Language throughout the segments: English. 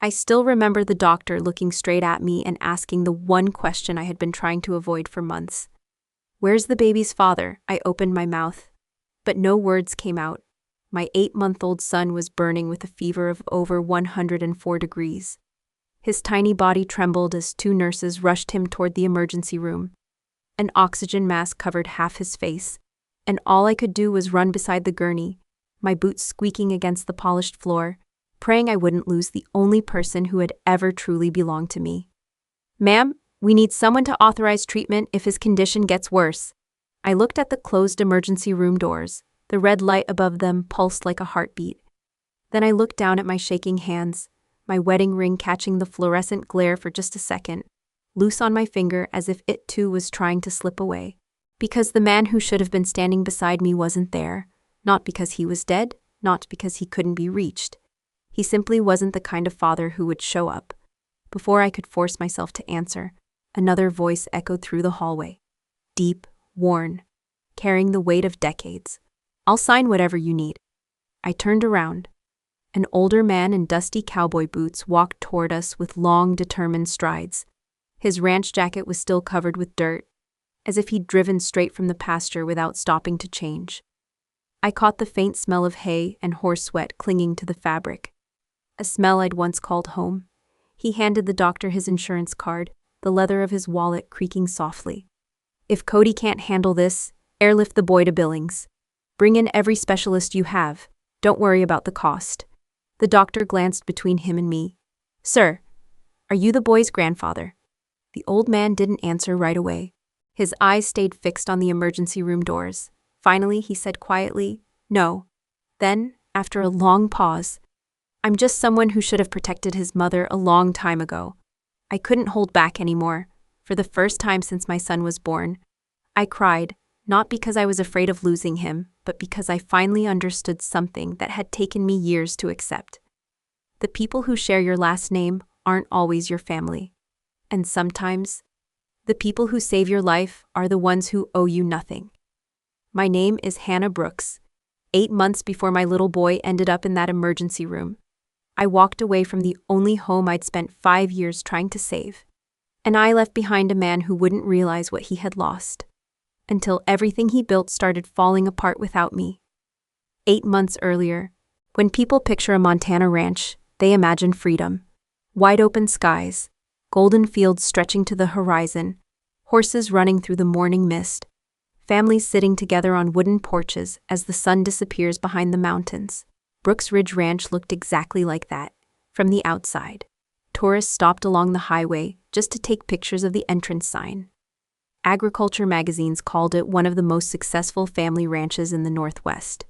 I still remember the doctor looking straight at me and asking the one question I had been trying to avoid for months. "Where's the baby's father?" I opened my mouth, but no words came out. My 8-month-old son was burning with a fever of over 104 degrees. His tiny body trembled as 2 nurses rushed him toward the emergency room. An oxygen mask covered half his face, and all I could do was run beside the gurney, my boots squeaking against the polished floor, praying I wouldn't lose the only person who had ever truly belonged to me. "Ma'am, we need someone to authorize treatment if his condition gets worse." I looked at the closed emergency room doors. The red light above them pulsed like a heartbeat. Then I looked down at my shaking hands, my wedding ring catching the fluorescent glare for just a second, loose on my finger as if it too was trying to slip away. Because the man who should have been standing beside me wasn't there, not because he was dead, not because he couldn't be reached. He simply wasn't the kind of father who would show up. Before I could force myself to answer, another voice echoed through the hallway. Deep, worn, carrying the weight of decades. "I'll sign whatever you need." I turned around. An older man in dusty cowboy boots walked toward us with long, determined strides. His ranch jacket was still covered with dirt, as if he'd driven straight from the pasture without stopping to change. I caught the faint smell of hay and horse sweat clinging to the fabric, a smell I'd once called home. He handed the doctor his insurance card, the leather of his wallet creaking softly. "If Cody can't handle this, airlift the boy to Billings. Bring in every specialist you have. Don't worry about the cost." The doctor glanced between him and me. "Sir, are you the boy's grandfather?" The old man didn't answer right away. His eyes stayed fixed on the emergency room doors. Finally, he said quietly, "No." Then, after a long pause, "I'm just someone who should have protected his mother a long time ago." I couldn't hold back anymore. For the first time since my son was born, I cried, not because I was afraid of losing him, but because I finally understood something that had taken me years to accept. The people who share your last name aren't always your family. And sometimes, the people who save your life are the ones who owe you nothing. My name is Hannah Brooks. 8 months before my little boy ended up in that emergency room, I walked away from the only home I'd spent 5 years trying to save. And I left behind a man who wouldn't realize what he had lost, until everything he built started falling apart without me. 8 months earlier, when people picture a Montana ranch, they imagine freedom. Wide open skies, golden fields stretching to the horizon, horses running through the morning mist, families sitting together on wooden porches as the sun disappears behind the mountains. Brooks Ridge Ranch looked exactly like that, from the outside. Tourists stopped along the highway just to take pictures of the entrance sign. Agriculture magazines called it one of the most successful family ranches in the Northwest.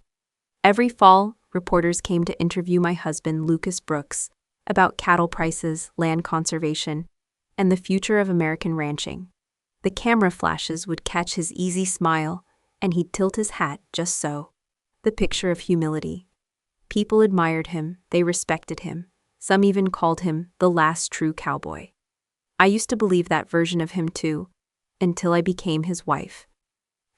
Every fall, reporters came to interview my husband, Lucas Brooks, about cattle prices, land conservation, and the future of American ranching. The camera flashes would catch his easy smile, and he'd tilt his hat just so. The picture of humility. People admired him, they respected him. Some even called him the last true cowboy. I used to believe that version of him too, until I became his wife.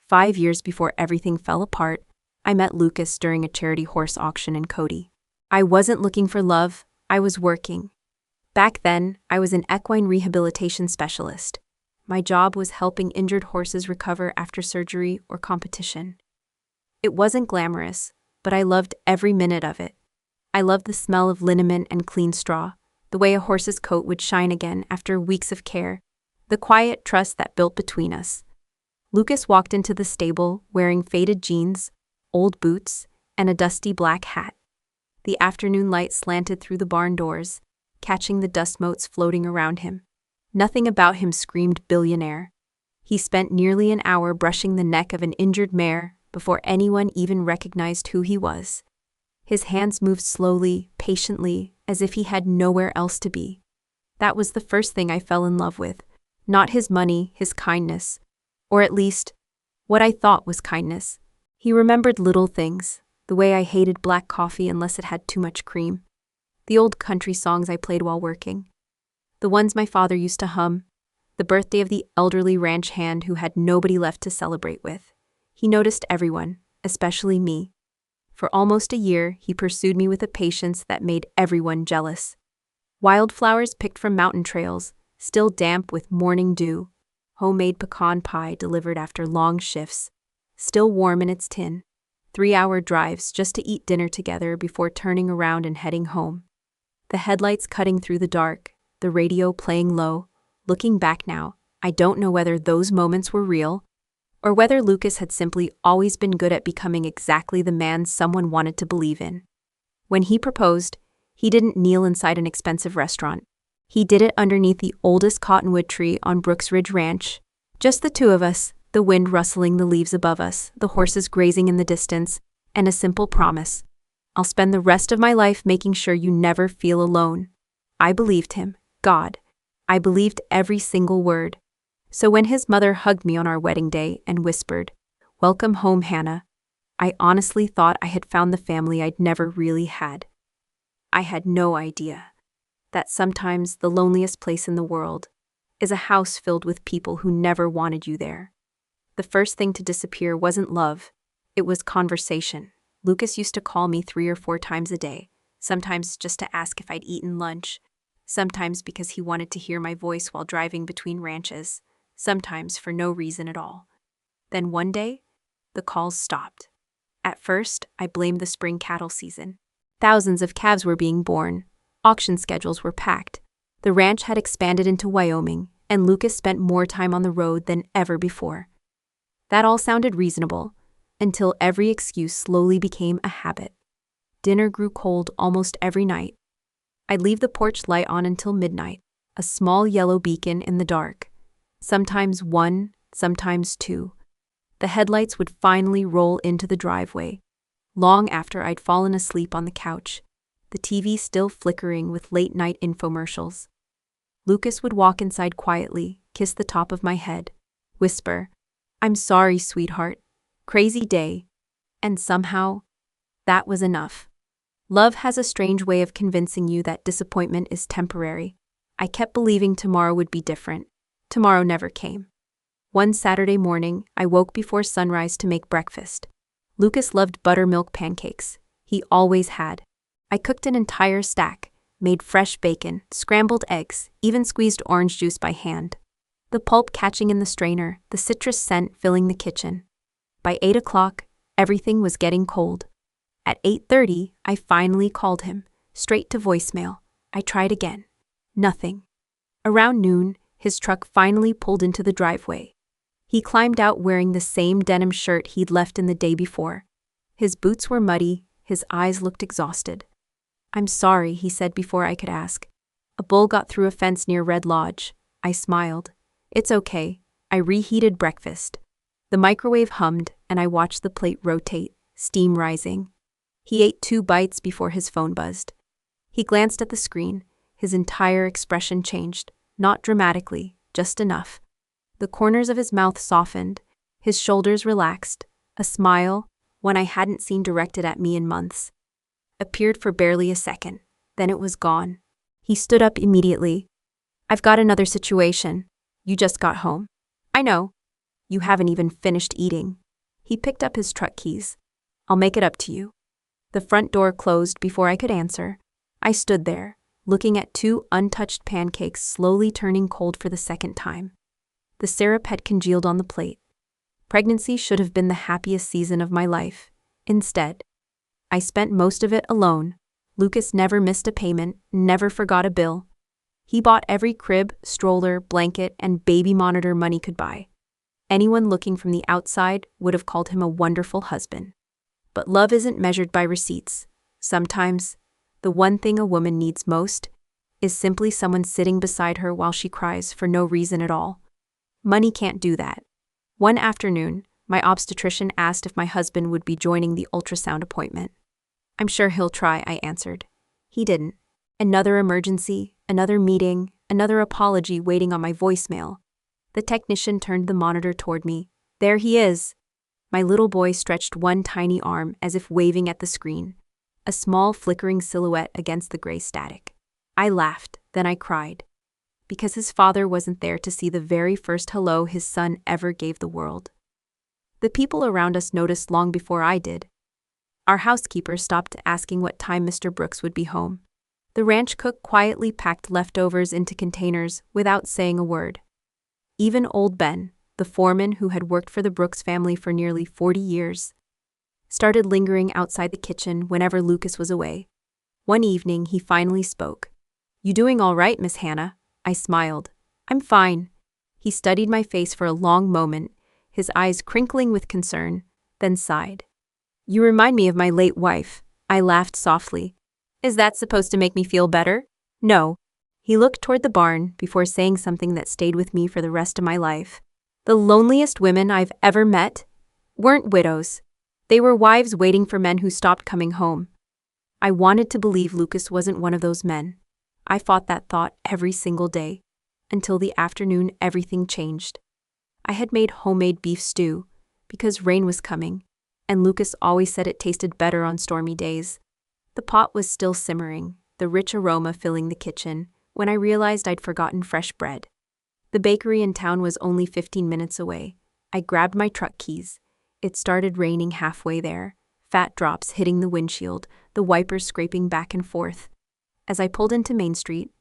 5 years before everything fell apart, I met Lucas during a charity horse auction in Cody. I wasn't looking for love, I was working. Back then, I was an equine rehabilitation specialist. My job was helping injured horses recover after surgery or competition. It wasn't glamorous, but I loved every minute of it. I loved the smell of liniment and clean straw, the way a horse's coat would shine again after weeks of care, the quiet trust that built between us. Lucas walked into the stable wearing faded jeans, old boots, and a dusty black hat. The afternoon light slanted through the barn doors, catching the dust motes floating around him. Nothing about him screamed billionaire. He spent nearly an hour brushing the neck of an injured mare before anyone even recognized who he was. His hands moved slowly, patiently, as if he had nowhere else to be. That was the first thing I fell in love with. Not his money, his kindness. Or at least, what I thought was kindness. He remembered little things, the way I hated black coffee unless it had too much cream, the old country songs I played while working, the ones my father used to hum, the birthday of the elderly ranch hand who had nobody left to celebrate with. He noticed everyone, especially me. For almost a year, he pursued me with a patience that made everyone jealous. Wildflowers picked from mountain trails, still damp with morning dew. Homemade pecan pie delivered after long shifts, still warm in its tin. 3-hour drives just to eat dinner together before turning around and heading home. The headlights cutting through the dark, the radio playing low. Looking back now, I don't know whether those moments were real, or whether Lucas had simply always been good at becoming exactly the man someone wanted to believe in. When he proposed, he didn't kneel inside an expensive restaurant. He did it underneath the oldest cottonwood tree on Brooks Ridge Ranch. Just the two of us, the wind rustling the leaves above us, the horses grazing in the distance, and a simple promise. I'll spend the rest of my life making sure you never feel alone. I believed him, God. I believed every single word. So when his mother hugged me on our wedding day and whispered, "Welcome home, Hannah," I honestly thought I had found the family I'd never really had. I had no idea that sometimes the loneliest place in the world is a house filled with people who never wanted you there. The first thing to disappear wasn't love, it was conversation. Lucas used to call me 3 or 4 times a day, sometimes just to ask if I'd eaten lunch, sometimes because he wanted to hear my voice while driving between ranches, sometimes for no reason at all. Then one day, the calls stopped. At first, I blamed the spring cattle season. Thousands of calves were being born, auction schedules were packed, the ranch had expanded into Wyoming, and Lucas spent more time on the road than ever before. That all sounded reasonable, until every excuse slowly became a habit. Dinner grew cold almost every night. I'd leave the porch light on until midnight, a small yellow beacon in the dark. Sometimes 1, sometimes 2. The headlights would finally roll into the driveway, long after I'd fallen asleep on the couch, the TV still flickering with late-night infomercials. Lucas would walk inside quietly, kiss the top of my head, whisper, "I'm sorry, sweetheart. Crazy day." And somehow, that was enough. Love has a strange way of convincing you that disappointment is temporary. I kept believing tomorrow would be different. Tomorrow never came. One Saturday morning, I woke before sunrise to make breakfast. Lucas loved buttermilk pancakes. He always had. I cooked an entire stack, made fresh bacon, scrambled eggs, even squeezed orange juice by hand. The pulp catching in the strainer, the citrus scent filling the kitchen. By 8 o'clock, everything was getting cold. At 8:30, I finally called him, straight to voicemail. I tried again. Nothing. Around noon, his truck finally pulled into the driveway. He climbed out wearing the same denim shirt he'd left in the day before. His boots were muddy, his eyes looked exhausted. "I'm sorry," he said before I could ask. "A bull got through a fence near Red Lodge." I smiled. "It's okay." I reheated breakfast. The microwave hummed, and I watched the plate rotate, steam rising. He ate 2 bites before his phone buzzed. He glanced at the screen. His entire expression changed, not dramatically, just enough. The corners of his mouth softened, his shoulders relaxed. A smile, one I hadn't seen directed at me in months, appeared for barely a second. Then it was gone. He stood up immediately. "I've got another situation. You just got home." "I know. You haven't even finished eating." He picked up his truck keys. "I'll make it up to you." The front door closed before I could answer. I stood there, looking at 2 untouched pancakes slowly turning cold for the second time. The syrup had congealed on the plate. Pregnancy should have been the happiest season of my life. Instead, I spent most of it alone. Lucas never missed a payment, never forgot a bill. He bought every crib, stroller, blanket, and baby monitor money could buy. Anyone looking from the outside would have called him a wonderful husband. But love isn't measured by receipts. Sometimes, the one thing a woman needs most is simply someone sitting beside her while she cries for no reason at all. Money can't do that. One afternoon, my obstetrician asked if my husband would be joining the ultrasound appointment. "I'm sure he'll try," I answered. He didn't. Another emergency, another meeting, another apology waiting on my voicemail. The technician turned the monitor toward me. "There he is." My little boy stretched one tiny arm as if waving at the screen, a small flickering silhouette against the gray static. I laughed, then I cried. Because his father wasn't there to see the very first hello his son ever gave the world. The people around us noticed long before I did. Our housekeeper stopped asking what time Mr. Brooks would be home. The ranch cook quietly packed leftovers into containers without saying a word. Even old Ben, the foreman who had worked for the Brooks family for nearly 40 years, started lingering outside the kitchen whenever Lucas was away. One evening, he finally spoke. "You doing all right, Miss Hannah?" I smiled. "I'm fine." He studied my face for a long moment, his eyes crinkling with concern, then sighed. "You remind me of my late wife." I laughed softly. "Is that supposed to make me feel better?" "No." He looked toward the barn before saying something that stayed with me for the rest of my life. "The loneliest women I've ever met weren't widows. They were wives waiting for men who stopped coming home." I wanted to believe Lucas wasn't one of those men. I fought that thought every single day, until the afternoon everything changed. I had made homemade beef stew, because rain was coming, and Lucas always said it tasted better on stormy days. The pot was still simmering, the rich aroma filling the kitchen, when I realized I'd forgotten fresh bread. The bakery in town was only 15 minutes away. I grabbed my truck keys. It started raining halfway there, fat drops hitting the windshield, the wipers scraping back and forth. As I pulled into Main Street,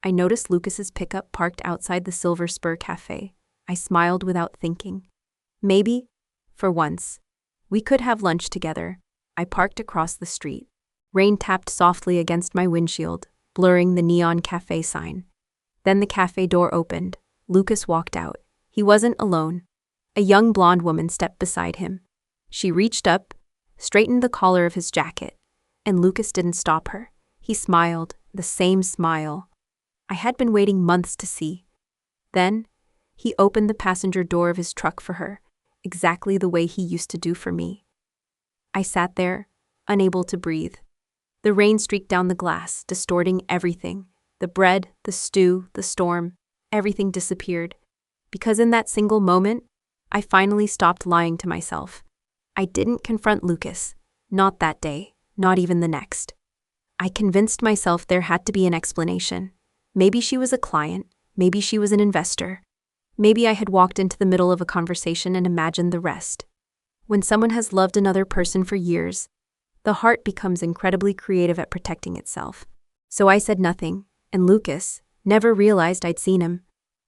I noticed Lucas's pickup parked outside the Silver Spur Cafe. I smiled without thinking. Maybe, for once, we could have lunch together. I parked across the street. Rain tapped softly against my windshield, blurring the neon cafe sign. Then the cafe door opened. Lucas walked out. He wasn't alone. A young blonde woman stepped beside him. She reached up, straightened the collar of his jacket, and Lucas didn't stop her. He smiled, the same smile I had been waiting months to see. Then, he opened the passenger door of his truck for her, exactly the way he used to do for me. I sat there, unable to breathe. The rain streaked down the glass, distorting everything. The bread, the stew, the storm, everything disappeared. Because in that single moment, I finally stopped lying to myself. I didn't confront Lucas. Not that day, not even the next. I convinced myself there had to be an explanation. Maybe she was a client, maybe she was an investor. Maybe I had walked into the middle of a conversation and imagined the rest. When someone has loved another person for years, the heart becomes incredibly creative at protecting itself. So I said nothing, and Lucas never realized I'd seen him.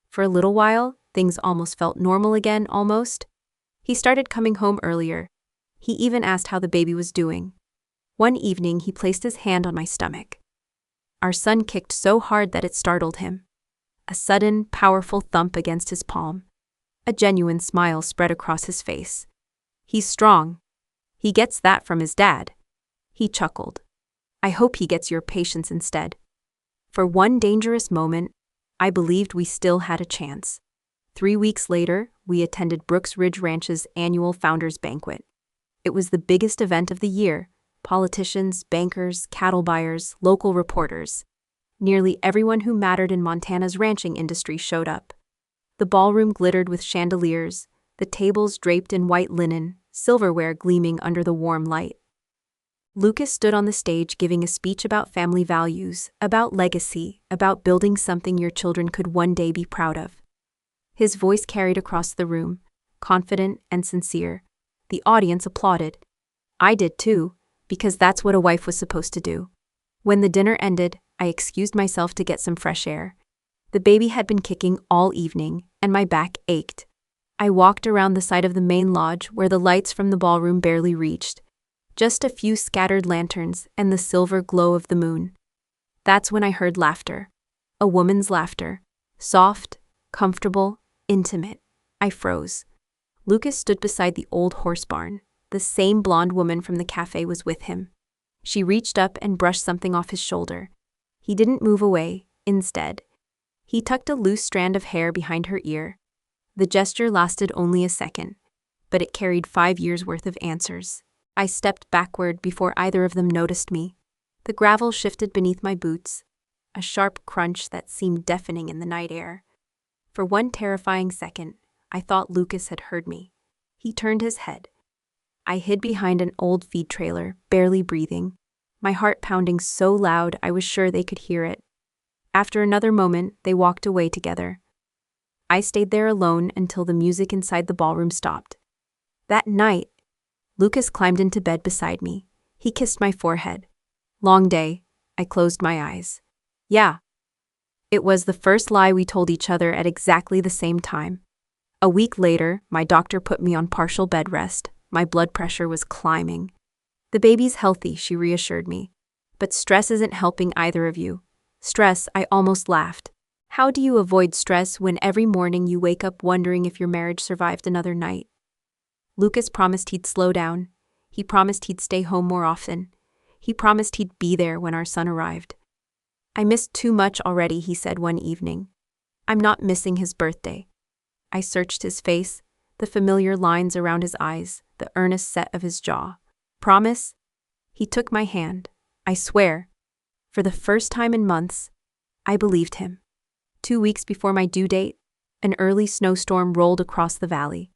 For a little while, things almost felt normal again, almost. He started coming home earlier. He even asked how the baby was doing. One evening, he placed his hand on my stomach. Our son kicked so hard that it startled him. A sudden, powerful thump against his palm. A genuine smile spread across his face. "He's strong. He gets that from his dad." He chuckled. "I hope he gets your patience instead." For one dangerous moment, I believed we still had a chance. 3 weeks later, we attended Brooks Ridge Ranch's annual Founders Banquet. It was the biggest event of the year. Politicians, bankers, cattle buyers, local reporters. Nearly everyone who mattered in Montana's ranching industry showed up. The ballroom glittered with chandeliers, the tables draped in white linen, silverware gleaming under the warm light. Lucas stood on the stage giving a speech about family values, about legacy, about building something your children could one day be proud of. His voice carried across the room, confident and sincere. The audience applauded. I did too, because that's what a wife was supposed to do. When the dinner ended, I excused myself to get some fresh air. The baby had been kicking all evening, and my back ached. I walked around the side of the main lodge where the lights from the ballroom barely reached. Just a few scattered lanterns and the silver glow of the moon. That's when I heard laughter. A woman's laughter. Soft, comfortable, intimate. I froze. Lucas stood beside the old horse barn. The same blonde woman from the cafe was with him. She reached up and brushed something off his shoulder. He didn't move away. Instead, he tucked a loose strand of hair behind her ear. The gesture lasted only a second, but it carried 5 years' worth of answers. I stepped backward before either of them noticed me. The gravel shifted beneath my boots, a sharp crunch that seemed deafening in the night air. For one terrifying second, I thought Lucas had heard me. He turned his head. I hid behind an old feed trailer, barely breathing, my heart pounding so loud I was sure they could hear it. After another moment, they walked away together. I stayed there alone until the music inside the ballroom stopped. That night, Lucas climbed into bed beside me. He kissed my forehead. "Long day," I closed my eyes. Yeah. It was the first lie we told each other at exactly the same time. A week later, my doctor put me on partial bed rest. My blood pressure was climbing. The baby's healthy, she reassured me. But stress isn't helping either of you. Stress, I almost laughed. How do you avoid stress when every morning you wake up wondering if your marriage survived another night? Lucas promised he'd slow down. He promised he'd stay home more often. He promised he'd be there when our son arrived. I missed too much already, he said one evening. I'm not missing his birthday. I searched his face, the familiar lines around his eyes, the earnest set of his jaw. Promise? He took my hand. I swear. For the first time in months, I believed him. 2 weeks before my due date, an early snowstorm rolled across the valley.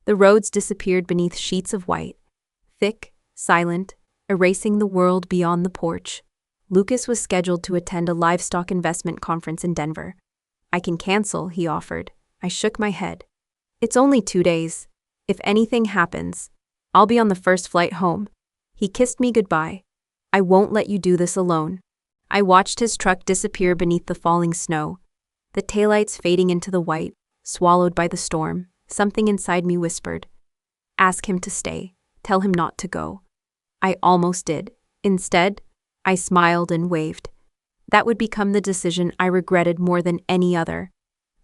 The roads disappeared beneath sheets of white, thick, silent, erasing the world beyond the porch. Lucas was scheduled to attend a livestock investment conference in Denver. I can cancel, he offered. I shook my head. It's only 2 days. If anything happens, I'll be on the first flight home. He kissed me goodbye. I won't let you do this alone. I watched his truck disappear beneath the falling snow, the taillights fading into the white, swallowed by the storm. Something inside me whispered, ask him to stay, tell him not to go. I almost did. Instead, I smiled and waved. That would become the decision I regretted more than any other.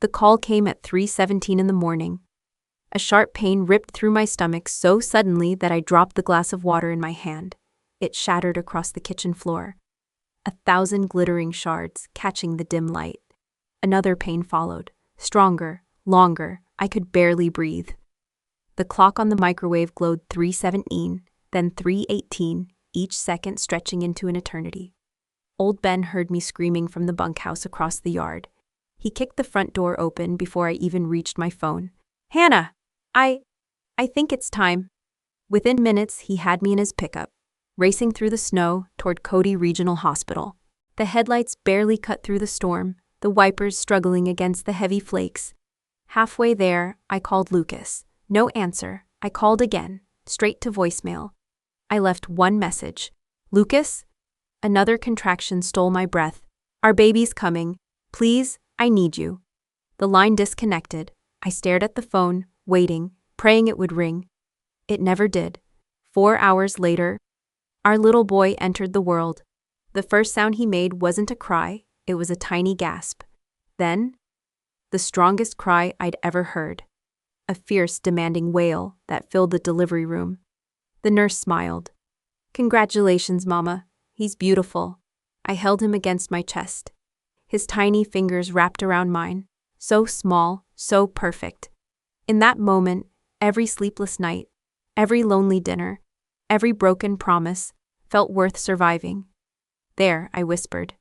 The call came at 3:17 in the morning. A sharp pain ripped through my stomach so suddenly that I dropped the glass of water in my hand. It shattered across the kitchen floor. 1,000 glittering shards catching the dim light. Another pain followed, stronger, longer. I could barely breathe. The clock on the microwave glowed 3:17, then 3:18, each second stretching into an eternity. Old Ben heard me screaming from the bunkhouse across the yard. He kicked the front door open before I even reached my phone. Hannah! I think it's time. Within minutes, he had me in his pickup, racing through the snow toward Cody Regional Hospital. The headlights barely cut through the storm, the wipers struggling against the heavy flakes. Halfway there, I called Lucas. No answer. I called again, straight to voicemail. I left one message. Lucas? Another contraction stole my breath. Our baby's coming. Please, I need you. The line disconnected. I stared at the phone, waiting, praying it would ring. It never did. 4 hours later, our little boy entered the world. The first sound he made wasn't a cry, it was a tiny gasp. Then, the strongest cry I'd ever heard. A fierce, demanding wail that filled the delivery room. The nurse smiled. Congratulations, Mama. He's beautiful. I held him against my chest. His tiny fingers wrapped around mine. So small, so perfect. In that moment, every sleepless night, every lonely dinner, every broken promise felt worth surviving. There, I whispered.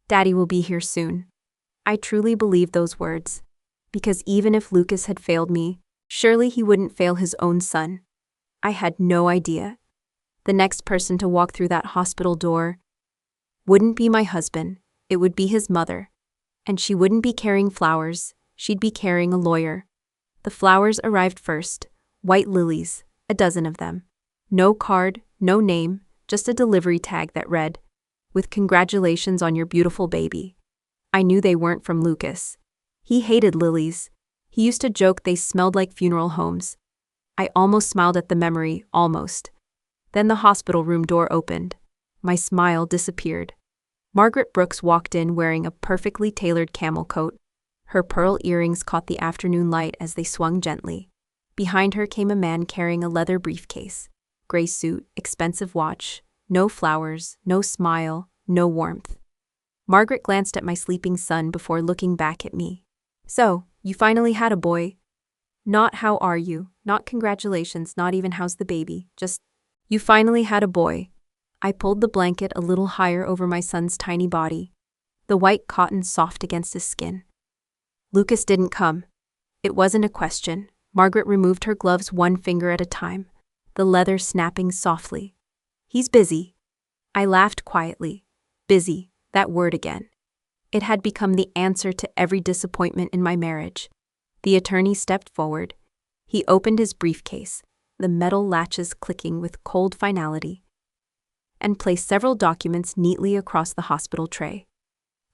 Daddy will be here soon. I truly believed those words. Because even if Lucas had failed me, surely he wouldn't fail his own son. I had no idea. The next person to walk through that hospital door wouldn't be my husband, it would be his mother. And she wouldn't be carrying flowers, she'd be carrying a lawyer. The flowers arrived first, white lilies, a dozen of them. No card, no name, just a delivery tag that read, with congratulations on your beautiful baby. I knew they weren't from Lucas. He hated lilies. He used to joke they smelled like funeral homes. I almost smiled at the memory, almost. Then the hospital room door opened. My smile disappeared. Margaret Brooks walked in wearing a perfectly tailored camel coat. Her pearl earrings caught the afternoon light as they swung gently. Behind her came a man carrying a leather briefcase. Gray suit, expensive watch, no flowers, no smile, no warmth. Margaret glanced at my sleeping son before looking back at me. So, you finally had a boy. Not how are you, not congratulations, not even how's the baby, just, you finally had a boy. I pulled the blanket a little higher over my son's tiny body, the white cotton soft against his skin. Lucas didn't come. It wasn't a question. Margaret removed her gloves one finger at a time, the leather snapping softly. He's busy. I laughed quietly. Busy, that word again. It had become the answer to every disappointment in my marriage. The attorney stepped forward. He opened his briefcase, the metal latches clicking with cold finality. and placed several documents neatly across the hospital tray.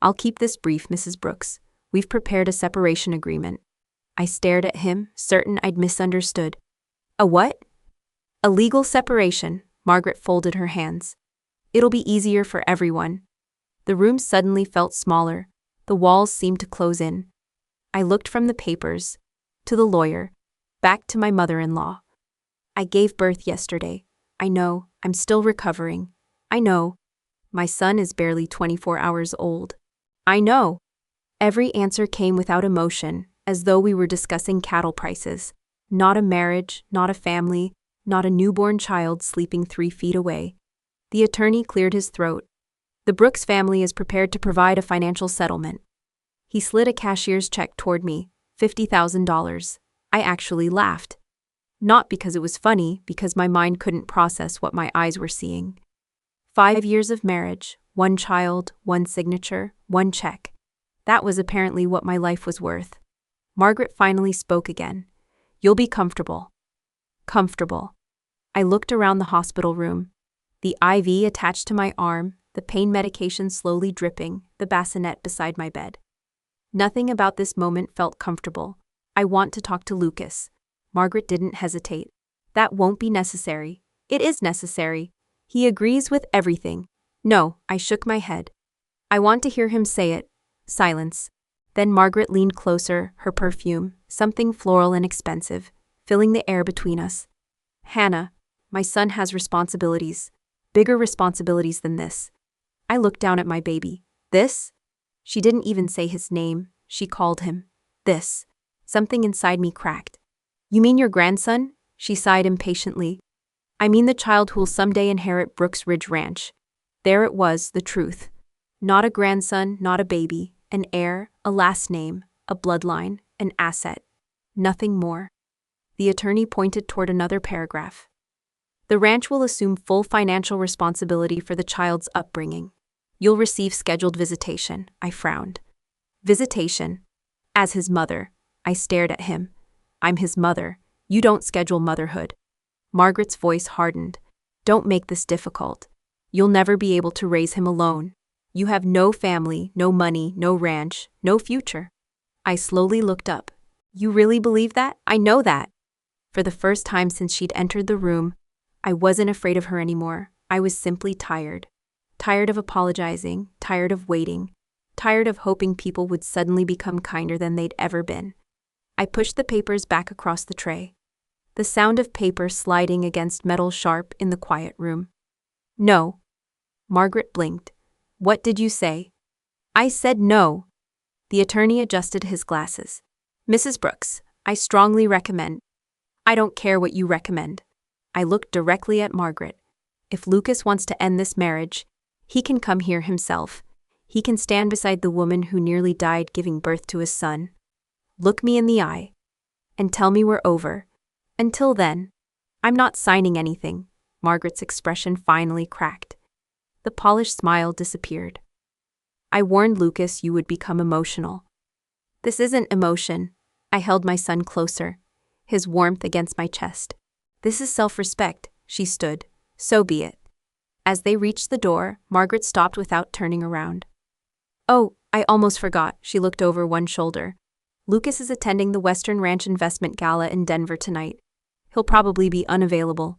"I'll keep this brief, Mrs. Brooks. We've prepared a separation agreement." I stared at him, certain I'd misunderstood. "A what?" "A legal separation," Margaret folded her hands. "It'll be easier for everyone." The room suddenly felt smaller. The walls seemed to close in. I looked from the papers, to the lawyer, back to my mother-in-law. "I gave birth yesterday. I know, I'm still recovering. I know. My son is barely 24 hours old. I know." Every answer came without emotion, as though we were discussing cattle prices. Not a marriage, not a family, not a newborn child sleeping 3 feet away. The attorney cleared his throat. "The Brooks family is prepared to provide a financial settlement." He slid a cashier's check toward me, $50,000. I actually laughed. Not because it was funny, because my mind couldn't process what my eyes were seeing. 5 years of marriage, 1 child, 1 signature, 1 check. That was apparently what my life was worth. Margaret finally spoke again. "You'll be comfortable." Comfortable. I looked around the hospital room. The IV attached to my arm, the pain medication slowly dripping, the bassinet beside my bed. Nothing about this moment felt comfortable. "I want to talk to Lucas." Margaret didn't hesitate. "That won't be necessary." "It is necessary. He agrees with everything." "No," I shook my head. "I want to hear him say it." Silence. Then Margaret leaned closer, her perfume, something floral and expensive, filling the air between us. "Hannah, my son has responsibilities. Bigger responsibilities than this." I looked down at my baby. "This?" She didn't even say his name. She called him this. Something inside me cracked. "You mean your grandson?" She sighed impatiently. "I mean the child who'll someday inherit Brooks Ridge Ranch." There it was, the truth. Not a grandson, not a baby, an heir, a last name, a bloodline, an asset. Nothing more. The attorney pointed toward another paragraph. "The ranch will assume full financial responsibility for the child's upbringing. You'll receive scheduled visitation." I frowned. Visitation? As his mother. I stared at him. "I'm his mother. You don't schedule motherhood." Margaret's voice hardened. "Don't make this difficult. You'll never be able to raise him alone. You have no family, no money, no ranch, no future." I slowly looked up. "You really believe that?" "I know that." For the first time since she'd entered the room, I wasn't afraid of her anymore. I was simply tired. Tired of apologizing, tired of waiting, tired of hoping people would suddenly become kinder than they'd ever been. I pushed the papers back across the tray. The sound of paper sliding against metal sharp in the quiet room. "No." Margaret blinked. "What did you say?" "I said no." The attorney adjusted his glasses. "Mrs. Brooks, I strongly recommend." "I don't care what you recommend." I looked directly at Margaret. "If Lucas wants to end this marriage, he can come here himself. He can stand beside the woman who nearly died giving birth to his son. Look me in the eye. And tell me we're over. Until then, I'm not signing anything." Margaret's expression finally cracked. The polished smile disappeared. "I warned Lucas you would become emotional." "This isn't emotion." I held my son closer, his warmth against my chest. "This is self-respect." She stood. "So be it." As they reached the door, Margaret stopped without turning around. "Oh, I almost forgot." She looked over one shoulder. "Lucas is attending the Western Ranch Investment Gala in Denver tonight. He'll probably be unavailable."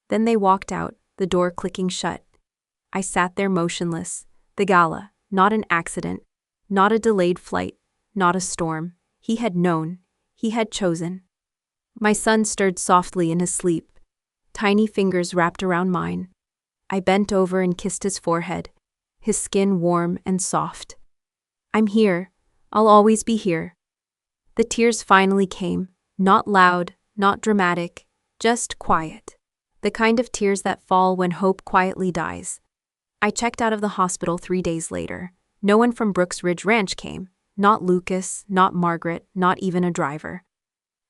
Then they walked out, the door clicking shut. I sat there motionless. The gala, not an accident, not a delayed flight, not a storm. He had known. He had chosen. My son stirred softly in his sleep. Tiny fingers wrapped around mine. I bent over and kissed his forehead, his skin warm and soft. "I'm here. I'll always be here." The tears finally came, not loud, not dramatic, just quiet. The kind of tears that fall when hope quietly dies. I checked out of the hospital 3 days later. No one from Brooks Ridge Ranch came. Not Lucas, not Margaret, not even a driver.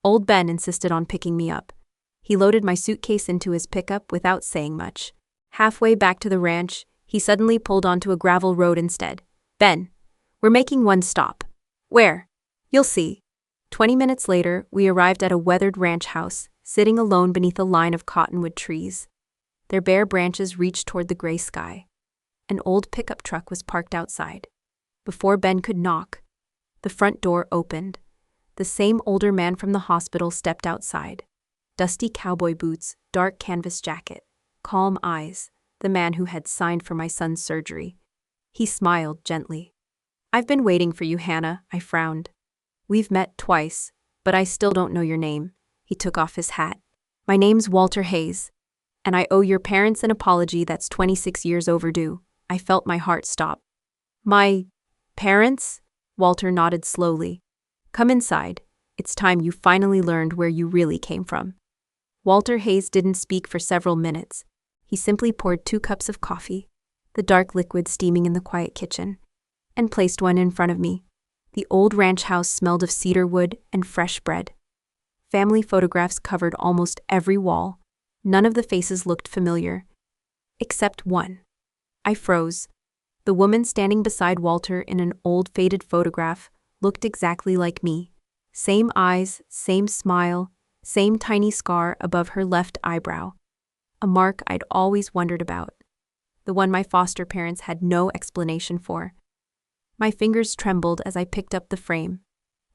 Old Ben insisted on picking me up. He loaded my suitcase into his pickup without saying much. Halfway back to the ranch, he suddenly pulled onto a gravel road instead. "Ben, we're making one stop." "Where?" "You'll see." 20 minutes later, we arrived at a weathered ranch house, sitting alone beneath a line of cottonwood trees. Their bare branches reached toward the gray sky. An old pickup truck was parked outside. Before Ben could knock, the front door opened. The same older man from the hospital stepped outside. Dusty cowboy boots, dark canvas jacket, calm eyes, the man who had signed for my son's surgery. He smiled gently. "I've been waiting for you, Hannah," I frowned. "We've met twice, but I still don't know your name." He took off his hat. "My name's Walter Hayes, and I owe your parents an apology that's 26 years overdue." I felt my heart stop. "My parents?" Walter nodded slowly. "Come inside. It's time you finally learned where you really came from." Walter Hayes didn't speak for several minutes. He simply poured 2 cups of coffee, the dark liquid steaming in the quiet kitchen, and placed one in front of me. The old ranch house smelled of cedar wood and fresh bread. Family photographs covered almost every wall. None of the faces looked familiar. Except one. I froze. The woman standing beside Walter in an old faded photograph looked exactly like me. Same eyes, same smile, same tiny scar above her left eyebrow. A mark I'd always wondered about. The one my foster parents had no explanation for. My fingers trembled as I picked up the frame.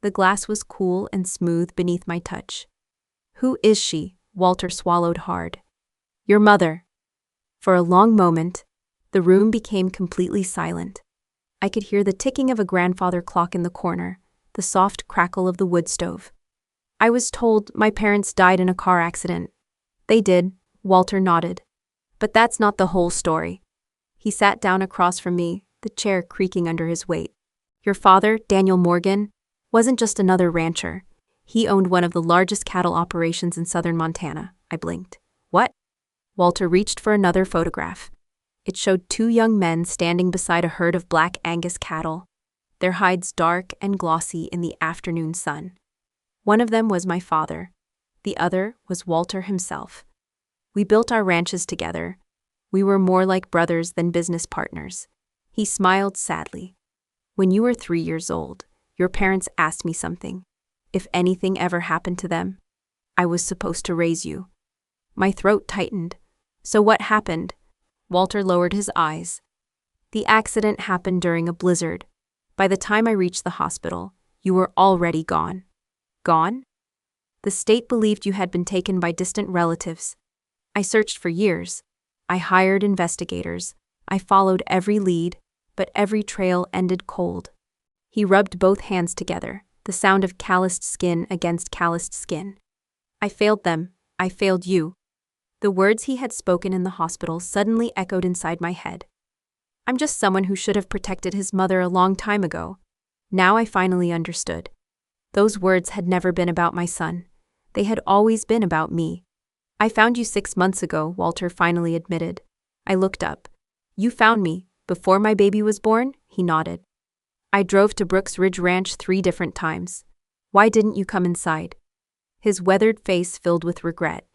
The glass was cool and smooth beneath my touch. "Who is she?" Walter swallowed hard. "Your mother." For a long moment, the room became completely silent. I could hear the ticking of a grandfather clock in the corner, the soft crackle of the wood stove. "I was told my parents died in a car accident." "They did," Walter nodded. "But that's not the whole story." He sat down across from me, the chair creaking under his weight. "Your father, Daniel Morgan, wasn't just another rancher. He owned one of the largest cattle operations in southern Montana." I blinked. "What?" Walter reached for another photograph. It showed 2 young men standing beside a herd of black Angus cattle, their hides dark and glossy in the afternoon sun. One of them was my father. The other was Walter himself. We built our ranches together. We were more like brothers than business partners. He smiled sadly. "When you were 3 years old, your parents asked me something. If anything ever happened to them, I was supposed to raise you." My throat tightened. "So what happened?" Walter lowered his eyes. "The accident happened during a blizzard. By the time I reached the hospital, you were already gone." "Gone?" "The state believed you had been taken by distant relatives. I searched for years. I hired investigators. I followed every lead, but every trail ended cold." He rubbed both hands together, the sound of calloused skin against calloused skin. "I failed them. I failed you." The words he had spoken in the hospital suddenly echoed inside my head. I'm just someone who should have protected his mother a long time ago. Now I finally understood. Those words had never been about my son. They had always been about me. "I found you 6 months ago," Walter finally admitted. I looked up. "You found me, before my baby was born?" He nodded. "I drove to Brooks Ridge Ranch 3 different times. Why didn't you come inside?" His weathered face filled with regret.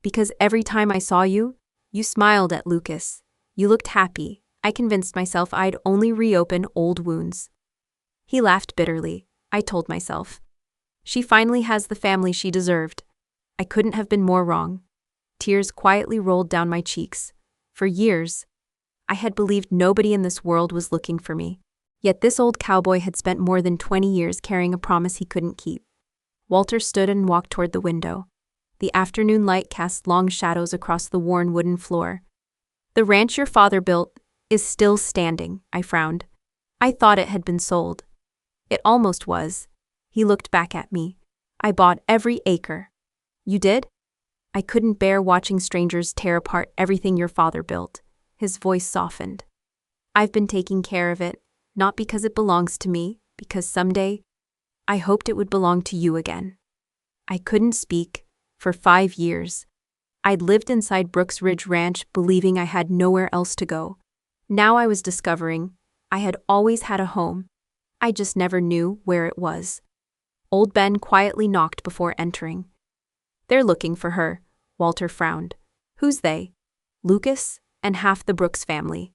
"Because every time I saw you, you smiled at Lucas. You looked happy. I convinced myself I'd only reopen old wounds." He laughed bitterly. I told myself. She finally has the family she deserved. I couldn't have been more wrong. Tears quietly rolled down my cheeks. For years, I had believed nobody in this world was looking for me. Yet this old cowboy had spent more than 20 years carrying a promise he couldn't keep. Walter stood and walked toward the window. The afternoon light cast long shadows across the worn wooden floor. "The ranch your father built is still standing," I frowned. "I thought it had been sold." "It almost was." He looked back at me. "I bought every acre." "You did?" "I couldn't bear watching strangers tear apart everything your father built." His voice softened. "I've been taking care of it, not because it belongs to me, because someday, I hoped it would belong to you again." I couldn't speak. For 5 years, I'd lived inside Brooks Ridge Ranch believing I had nowhere else to go. Now I was discovering I had always had a home. I just never knew where it was. Old Ben quietly knocked before entering. "They're looking for her," Walter frowned. "Who's they?" "Lucas and half the Brooks family."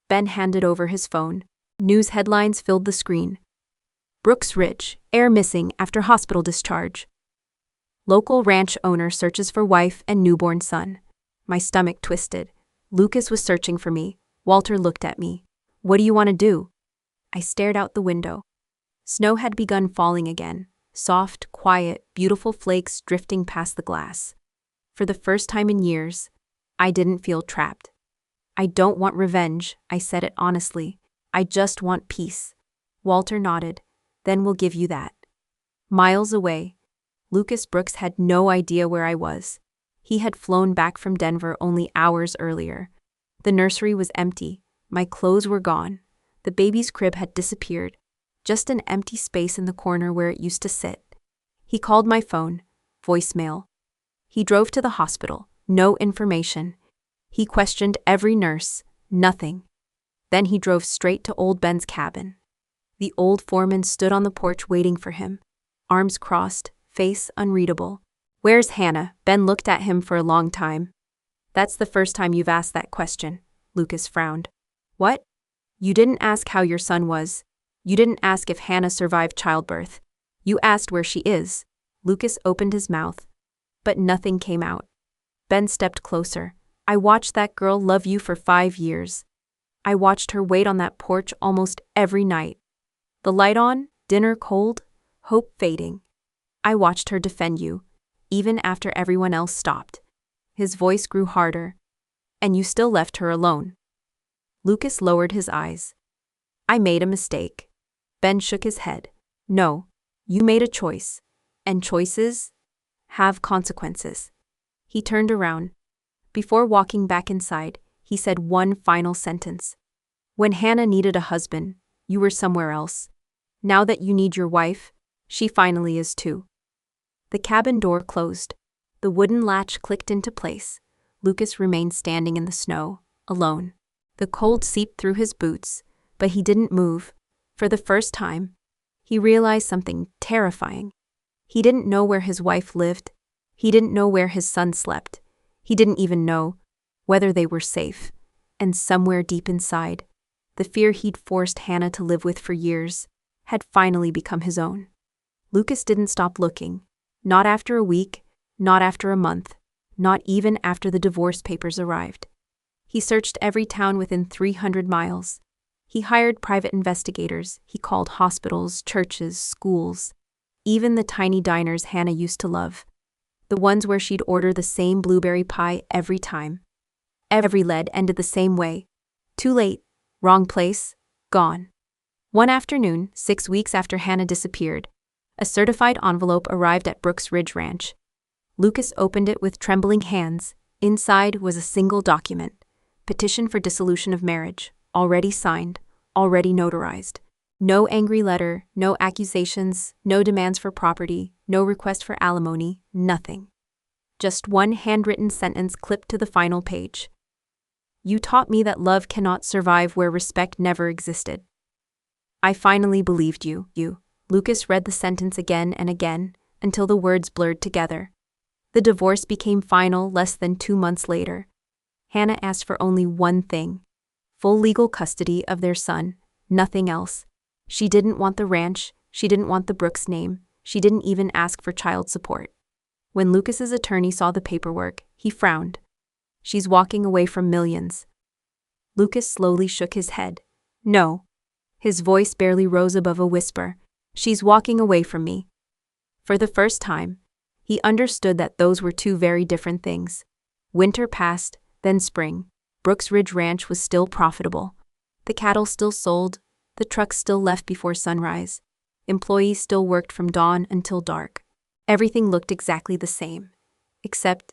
Ben handed over his phone. News headlines filled the screen. "Brooks Ridge, heir missing after hospital discharge." "Local ranch owner searches for wife and newborn son." My stomach twisted. Lucas was searching for me. Walter looked at me. What do you want to do? I stared out the window. Snow had begun falling again. Soft, quiet, beautiful flakes drifting past the glass. For the first time in years, I didn't feel trapped. I don't want revenge, I said it honestly. I just want peace. Walter nodded. Then we'll give you that. Miles away, Lucas Brooks had no idea where I was. He had flown back from Denver only hours earlier. The nursery was empty. My clothes were gone. The baby's crib had disappeared. Just an empty space in the corner where it used to sit. He called my phone. Voicemail. He drove to the hospital. No information. He questioned every nurse. Nothing. Then he drove straight to old Ben's cabin. The old foreman stood on the porch waiting for him. Arms crossed, face unreadable. Where's Hannah? Ben looked at him for a long time. That's the first time you've asked that question. Lucas frowned. What? You didn't ask how your son was. You didn't ask if Hannah survived childbirth. You asked where she is. Lucas opened his mouth, but nothing came out. Ben stepped closer. I watched that girl love you for 5 years. I watched her wait on that porch almost every night. The light on, dinner cold, hope fading. I watched her defend you, even after everyone else stopped. His voice grew harder. And you still left her alone. Lucas lowered his eyes. I made a mistake. Ben shook his head. No, you made a choice. And choices have consequences. He turned around. Before walking back inside, he said one final sentence. When Hannah needed a husband, you were somewhere else. Now that you need your wife, she finally is too. The cabin door closed. The wooden latch clicked into place. Lucas remained standing in the snow, alone. The cold seeped through his boots, but he didn't move. For the first time, he realized something terrifying. He didn't know where his wife lived. He didn't know where his son slept. He didn't even know whether they were safe. And somewhere deep inside, the fear he'd forced Hannah to live with for years had finally become his own. Lucas didn't stop looking. Not after a week, not after a month, not even after the divorce papers arrived. He searched every town within 300 miles. He hired private investigators. He called hospitals, churches, schools, even the tiny diners Hannah used to love. The ones where she'd order the same blueberry pie every time. Every lead ended the same way. Too late, wrong place, gone. One afternoon, 6 weeks after Hannah disappeared, a certified envelope arrived at Brooks Ridge Ranch. Lucas opened it with trembling hands. Inside was a single document. Petition for dissolution of marriage, already signed, already notarized. No angry letter, no accusations, no demands for property, no request for alimony, nothing. Just one handwritten sentence clipped to the final page. You taught me that love cannot survive where respect never existed. I finally believed you. Lucas read the sentence again and again, until the words blurred together. The divorce became final less than 2 months later. Hannah asked for only one thing: full legal custody of their son, nothing else. She didn't want the ranch, she didn't want the Brooks name, she didn't even ask for child support. When Lucas's attorney saw the paperwork, he frowned. She's walking away from millions. Lucas slowly shook his head. No. His voice barely rose above a whisper. She's walking away from me. For the first time, he understood that those were two very different things. Winter passed, then spring. Brooks Ridge Ranch was still profitable. The cattle still sold, the trucks still left before sunrise. Employees still worked from dawn until dark. Everything looked exactly the same. Except,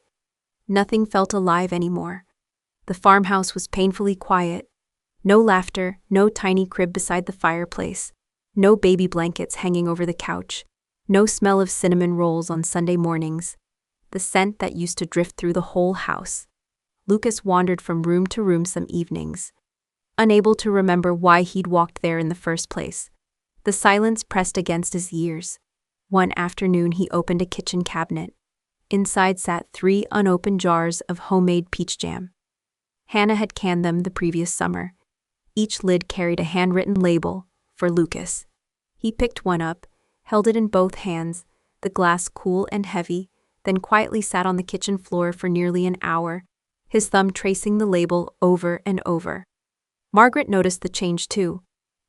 nothing felt alive anymore. The farmhouse was painfully quiet. No laughter, no tiny crib beside the fireplace, no baby blankets hanging over the couch, no smell of cinnamon rolls on Sunday mornings. The scent that used to drift through the whole house. Lucas wandered from room to room some evenings, unable to remember why he'd walked there in the first place. The silence pressed against his ears. One afternoon he opened a kitchen cabinet. Inside sat 3 unopened jars of homemade peach jam. Hannah had canned them the previous summer. Each lid carried a handwritten label, for Lucas. He picked one up, held it in both hands, the glass cool and heavy, then quietly sat on the kitchen floor for nearly an hour, his thumb tracing the label over and over. Margaret noticed the change too.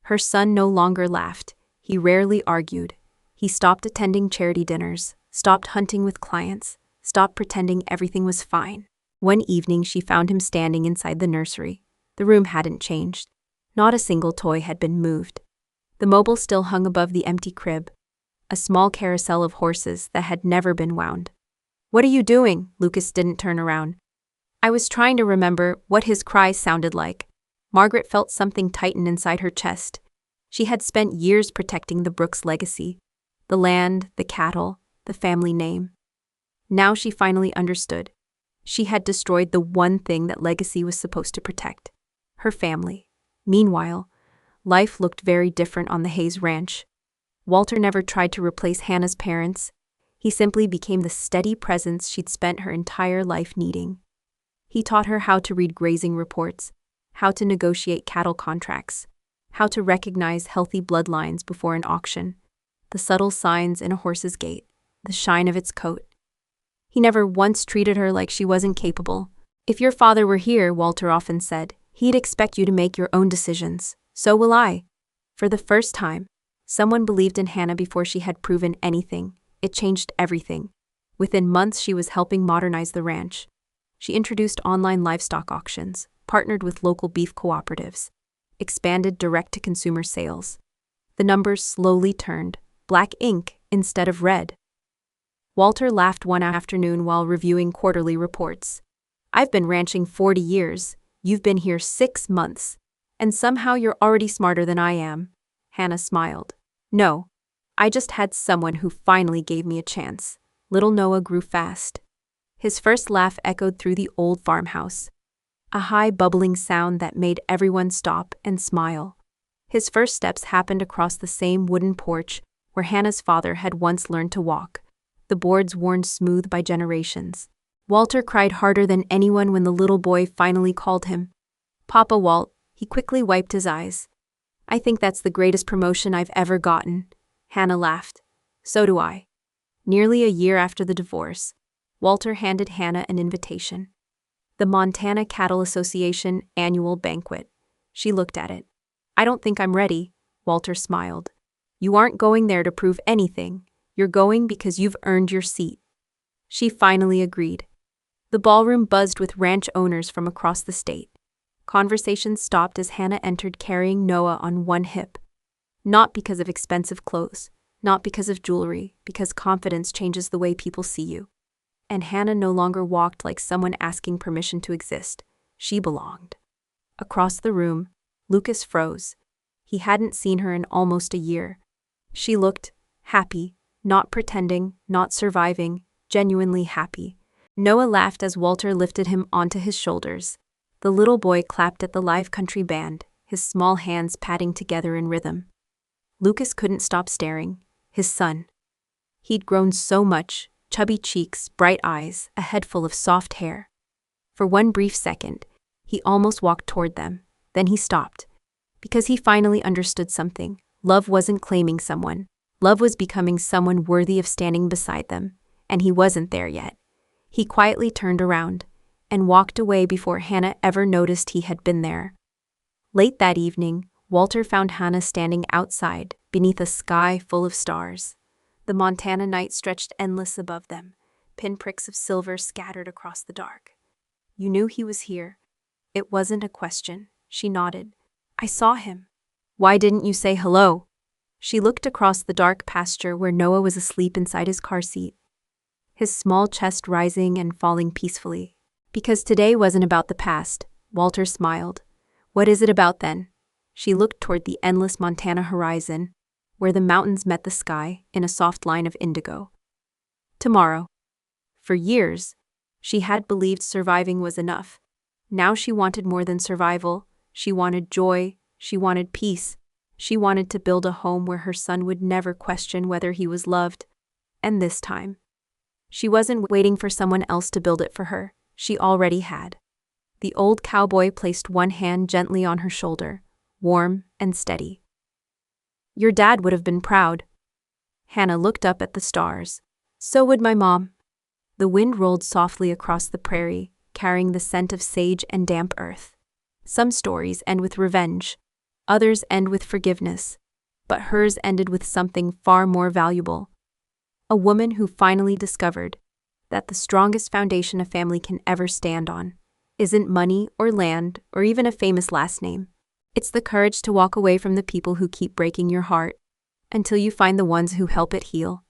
Her son no longer laughed. He rarely argued. He stopped attending charity dinners, stopped hunting with clients, stopped pretending everything was fine. One evening she found him standing inside the nursery. The room hadn't changed. Not a single toy had been moved. The mobile still hung above the empty crib, a small carousel of horses that had never been wound. "What are you doing?" Lucas didn't turn around. "I was trying to remember what his cries sounded like." Margaret felt something tighten inside her chest. She had spent years protecting the Brooks legacy, the land, the cattle, the family name. Now she finally understood. She had destroyed the one thing that legacy was supposed to protect: her family. Meanwhile, life looked very different on the Hayes Ranch. Walter never tried to replace Hannah's parents. He simply became the steady presence she'd spent her entire life needing. He taught her how to read grazing reports, how to negotiate cattle contracts, how to recognize healthy bloodlines before an auction, the subtle signs in a horse's gait, the shine of its coat. He never once treated her like she wasn't capable. "If your father were here," Walter often said, "he'd expect you to make your own decisions. So will I." For the first time, someone believed in Hannah before she had proven anything. It changed everything. Within months, she was helping modernize the ranch. She introduced online livestock auctions, partnered with local beef cooperatives, expanded direct-to-consumer sales. The numbers slowly turned black ink instead of red. Walter laughed one afternoon while reviewing quarterly reports. "I've been ranching 40 years. You've been here 6 months. And somehow you're already smarter than I am." Hannah smiled. "No, I just had someone who finally gave me a chance." Little Noah grew fast. His first laugh echoed through the old farmhouse, a high bubbling sound that made everyone stop and smile. His first steps happened across the same wooden porch where Hannah's father had once learned to walk, the boards worn smooth by generations. Walter cried harder than anyone when the little boy finally called him Papa Walt. He quickly wiped his eyes. "I think that's the greatest promotion I've ever gotten." Hannah laughed. "So do I." Nearly a year after the divorce, Walter handed Hannah an invitation. The Montana Cattle Association annual banquet. She looked at it. "I don't think I'm ready." Walter smiled. "You aren't going there to prove anything. You're going because you've earned your seat." She finally agreed. The ballroom buzzed with ranch owners from across the state. Conversations stopped as Hannah entered carrying Noah on one hip. Not because of expensive clothes, not because of jewelry, because confidence changes the way people see you. And Hannah no longer walked like someone asking permission to exist. She belonged. Across the room, Lucas froze. He hadn't seen her in almost a year. She looked happy, not pretending, not surviving, genuinely happy. Noah laughed as Walter lifted him onto his shoulders. The little boy clapped at the live country band, his small hands patting together in rhythm. Lucas couldn't stop staring. His son. He'd grown so much, chubby cheeks, bright eyes, a head full of soft hair. For one brief second, he almost walked toward them. Then he stopped. Because he finally understood something. Love wasn't claiming someone. Love was becoming someone worthy of standing beside them. And he wasn't there yet. He quietly turned around and walked away before Hannah ever noticed he had been there. Late that evening, Walter found Hannah standing outside, beneath a sky full of stars. The Montana night stretched endless above them, pinpricks of silver scattered across the dark. "You knew he was here." It wasn't a question. She nodded. "I saw him." "Why didn't you say hello?" She looked across the dark pasture where Noah was asleep inside his car seat, his small chest rising and falling peacefully. "Because today wasn't about the past." Walter smiled. "What is it about then?" She looked toward the endless Montana horizon, where the mountains met the sky in a soft line of indigo. "Tomorrow." For years, she had believed surviving was enough. Now she wanted more than survival. She wanted joy. She wanted peace. She wanted to build a home where her son would never question whether he was loved. And this time, she wasn't waiting for someone else to build it for her. She already had. The old cowboy placed one hand gently on her shoulder, warm and steady. "Your dad would have been proud." Hannah looked up at the stars. "So would my mom." The wind rolled softly across the prairie, carrying the scent of sage and damp earth. Some stories end with revenge, others end with forgiveness, but hers ended with something far more valuable. A woman who finally discovered that the strongest foundation a family can ever stand on isn't money or land or even a famous last name. It's the courage to walk away from the people who keep breaking your heart until you find the ones who help it heal.